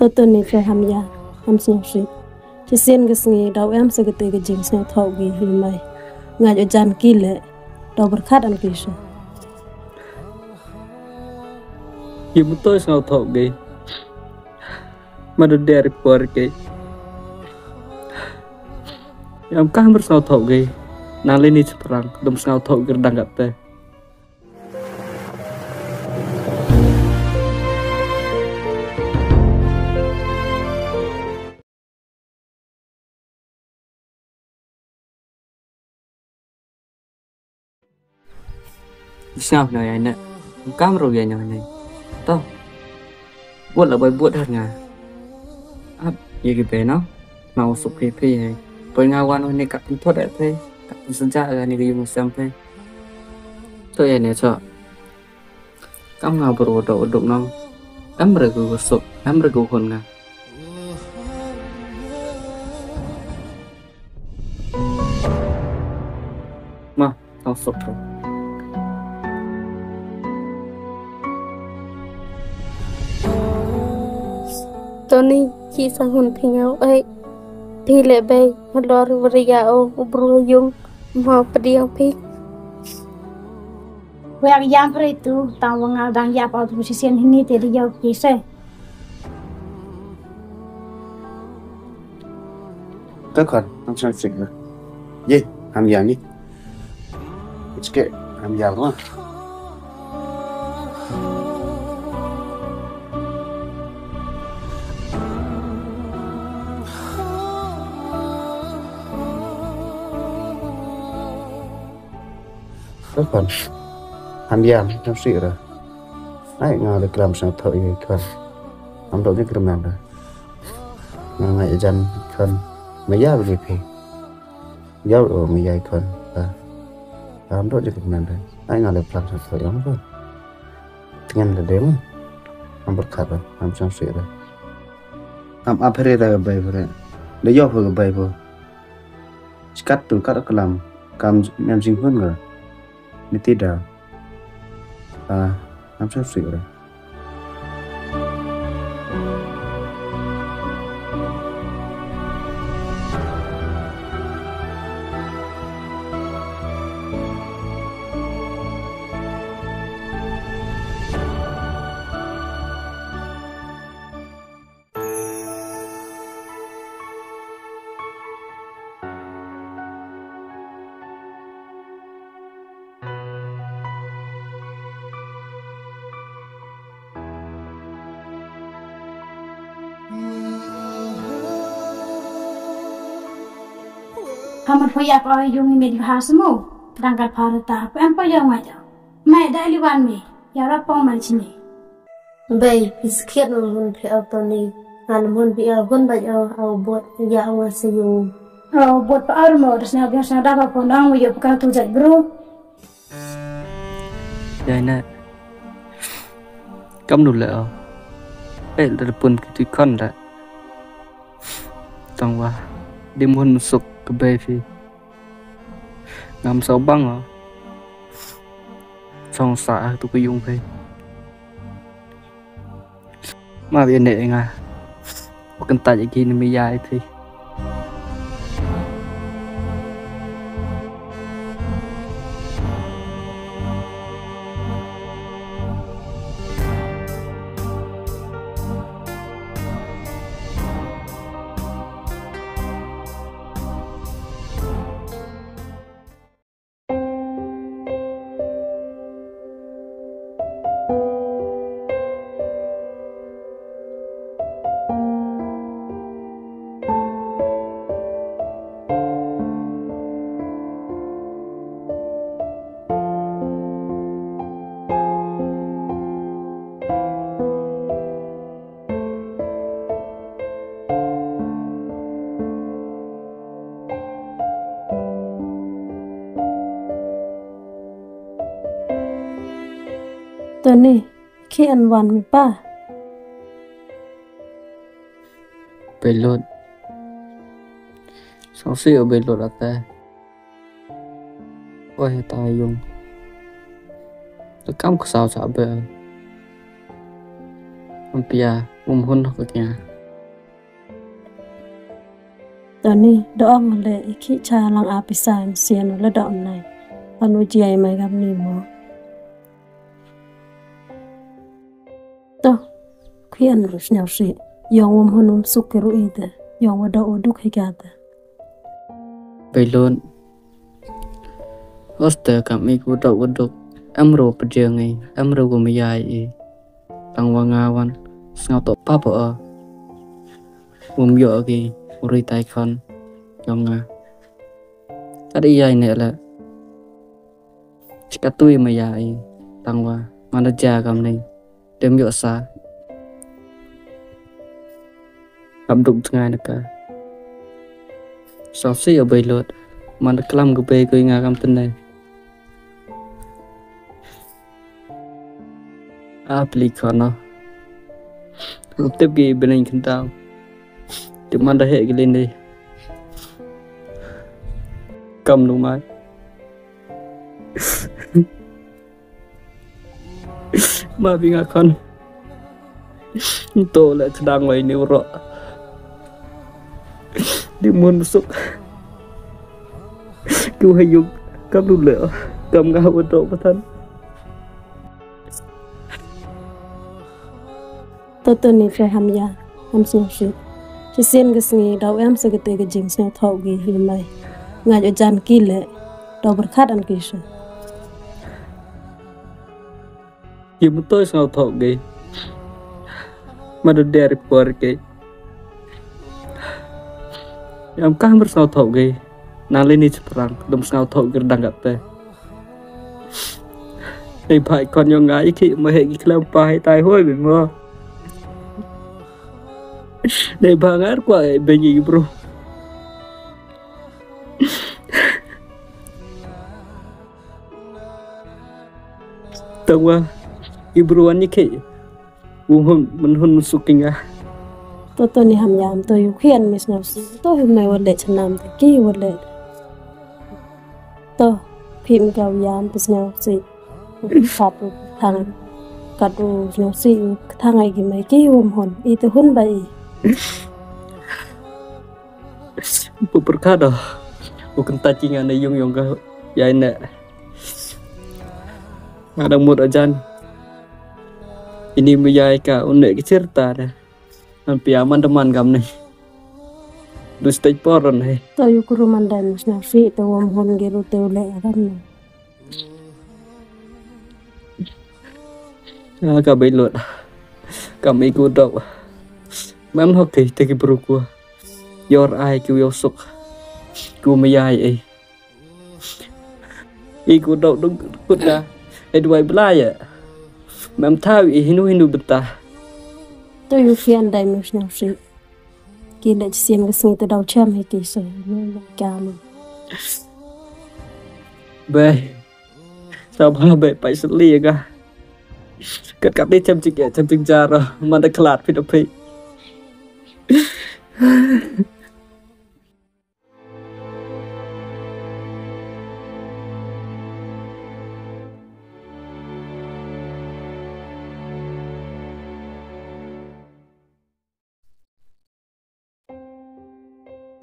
tôi này phải ham ya ham sinh sĩ chỉ xin cái gì đầu em sẽ cái cái chính sẽ thâu gì hình mày ngay ở gian kia lệ đầu bật khát ăn kia sao Ibu tôi sao thâu gì mà được dari keluarga yang kah bersau thâu gì nali ni seperang dom sao thâu gerdang gak teh sao này anh nè cam rồi vậy này toh buat là buat harga ap ya gitu no mau sup PP hay pengawan ini kak pintu ada teh kak senja ni di sampai to ya ne cho kam ngau berodok odok no am regu sup am regu hon nga ma tao sup rồi Tony chỉ sang hồn thì nhau ấy thì lệ bê một lò rùi gà ô bro yung mau pergi pi Wek yang per itu tawang adang ya pada posisi ini tadi jauh kisah. Tất cả năm sang sỉnh rồi. Gì? Ham giang đi. It's okay. Ham giang đúng không? Tất cả ham giang năm sỉnh rồi. Đấy, ngào được làm sao thợ gì cần. Ham đâu biết cái làm rồi. Ngào ngày dân cần. Mấy giá về thì giáo ở mấy giây còn làm đó cho các bạn đấy anh nào làm sao phải lắm thôi nhân là đếm làm bật khát rồi làm sao sửa rồi làm áp hết ra bài rồi để do vừa bài vừa cắt từ cắt cái làm cầm em sinh hơn rồi đi tít đào làm sao sửa rồi Kamu punya apa yang ini bahasmu? Berangkat parata, apa yang aja? Mai dah liwan mi, ya rapong macam ni. bay biscuit hồn phải ao Tony ăn hồn bị ao hồn bay ao buat ya ao sayung Oh, buat pak Armo, terusnya biasa dapat pondang, wujud bekal tu jat bro. ya nè cắm đủ lệ ấy là buồn cái tuy con đã tông qua đêm hôn sụp cái bê phi ngắm sáu băng trong xã tụi cái dùng phi mà bên này nga cần tại cái kia mới dài thì Tony khi ăn hoàn với ba belot sau khi ở belot là ta quay tay dùng tôi cắm cái sao sợ bờ ông pia hôn hôn hoặc nhà tao ni đó mà lệ khi cha lang à bị sai xiên nó đọng này anh nuôi chị mày gặp ni mò tao khi anh rồi nhau sĩ yong om honum sukeru ite yong wada oduk higata Bây luôn Hoster kami ku dok waduk amro pejangai amro gumiyai tang wangawan ngau tok papa yo gi uri tai kon yonga tadi yai ne la cikatui mayai tang wa mana jagam nei dem yo sa cầm đụng ngay nè cả sao xí ở bầy lượt mà nó làm cái bê cười ngà cầm tin này application nó tiếp ghi bên anh khẩn tao tiếp mà đã hệ cái lên đi cầm đúng mai mà vì ngà con tôi lại đang ngoài nêu rõ đi muốn xúc cứu hay dùng cầm đun lửa cầm ngao ở độ của thân tôi ni phải ham ya ham sung shi chỉ xem cái gì đâu em sẽ cái cái chính sách thâu gì hiện nay ngay ở jan kia lệ đâu bật khát ăn kia sao chỉ muốn tôi sao thọ gì mà được đẹp quá cái yang kah bersau tau gay nalini seperang dom sangau tau gerdang gate ai phải còn nhong ngái khi mà hệ cái làm bài tai hôi bị mơ để bà ngát quả bên gì bro tao qua ibro anh như mình hôn suking à tôi ni ham yam tôi khuyên mis nhau si tôi hôm nayวันเด็กฉันนำแต่กี้วันเด็กtôiพิมพ์เรายามbis nhau siขับทางกัดดูnhau siทางไอ้กี่ไม่กี้วมหอนอีตัวหุ่นใบ berkah dah bukan tacingan na yung ka yain na ada mood ajan ini meyai ka unek ke cerita dah Nampi aman teman kamu nih. Du stage poron nih. Tôi yêu kuru mandai musna fi to wam hon geru te ule akan. Ka bay lột. Kami ikut dok. Mam học thì teki beruku. Yor ai kêu yêu suk. Ku meyai ai. Ikut dok đúng kut da. Ai duai belai ya. Mam tahu hinu betah. Tôi yêu phiền đại mình nhau sĩ kỳ lệ xem cái sinh từ đầu chăm hay kỳ sợi nó cam bê sao ba bê phải xử lý cả cắt cắt đi chăm chỉnh ra rồi mà đã khlat phi đập phi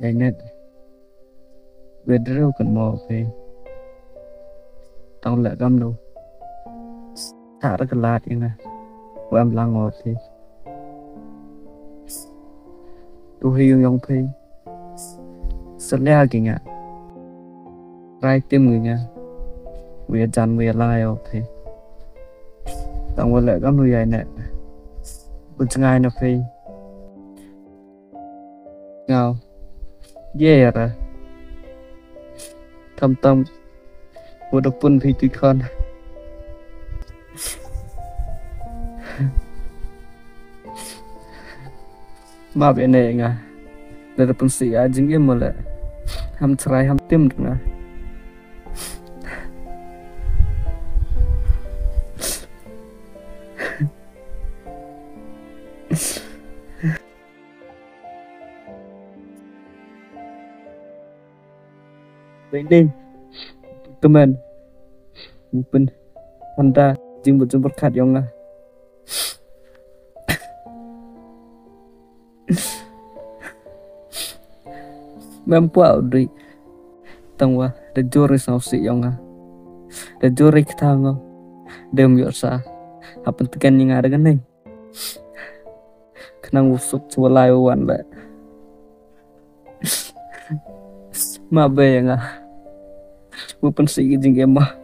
Đây nè, về đâu cần mò về, tao lại găm đâu, thả ra cái lát như này, em lang ngọt thì, tôi hiểu nhung phi, rất lẽ kì nhá, rai tim người nha, về chăn về lai ở thì, tao lại găm người vậy nè, bữa ngày nó phi, ngao. Yeah ra thầm tâm vừa được pun phi tùy con mà bên này ngà để được pun sĩ ai dính em mà lại ham try ham tim được nè Vậy đi, comment, mungkin anda jemput berkat yang lah. mempu audri tangwa da jori sau si yonga da jori kitango dem yosa apa tekan ni ngada ganai kenang usuk cualai wan ba ma be nga bukan si jing emah